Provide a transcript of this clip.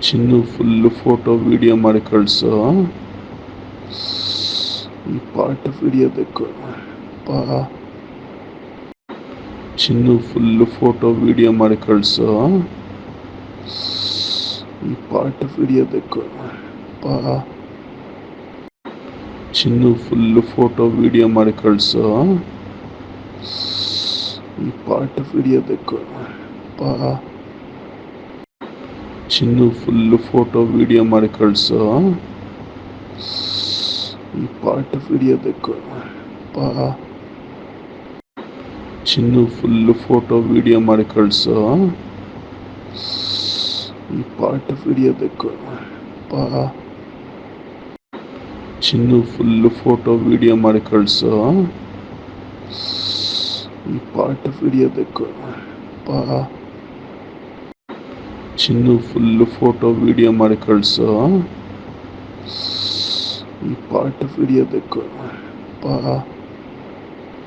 ಚಿನ್ನು full photo video ಮಾಡಿ ಕಳಿಸು. ಈ ಪಾರ್ಟ್ ವಿಡಿಯೋ ಬೇಕು ಪಾ. ಚಿನ್ನು ಫುಲ್ಲು ಫೋಟೋ ವಿಡಿಯೋ ಮಾಡಿ ಕಳಿಸು. ಈ ಪಾರ್ಟ್ ವಿಡಿಯೋ ಬೇಕು ಪಾ. ಚಿನ್ನು ಫುಲ್ಲು ಫೋಟೋ ವಿಡಿಯೋ ಮಾಡಿ ಕಳಿಸು. ಈ ಪಾರ್ಟ್ ವಿಡಿಯೋ ಬೇಕು ಪಾ. ಚಿನ್ನು ಫುಲ್ಲು ಫೋಟೋ ವಿಡಿಯೋ ಮಾಡಿ ಕಳಿಸು. ಈ ಪಾರ್ಟ್ ವಿಡಿಯೋ ಬೇಕು ಪಾ. ಚಿನ್ನು ಫುಲ್ಲು ಫೋಟೋ ವಿಡಿಯೋ ಮಾಡಿ ಕಳಿಸು. ಈ ಪಾರ್ಟ್ ವಿಡಿಯೋ ಬೇಕು ಪಾ. ಚಿನ್ನು ಫುಲ್ಲು ಫೋಟೋ ವಿಡಿಯೋ ಮಾಡಿ ಕಳಿಸು. ಈ ಪಾರ್ಟ್ ವಿಡಿಯೋ ಬೇಕು ಪಾ. ಚಿನ್ನು ಫುಲ್ಲು ಫೋಟೋ ವಿಡಿಯೋ ಮಾಡಿ ಕಳಿಸು. ಈ ಪಾರ್ಟ್ ವಿಡಿಯೋ ಬೇಕು ಪಾ.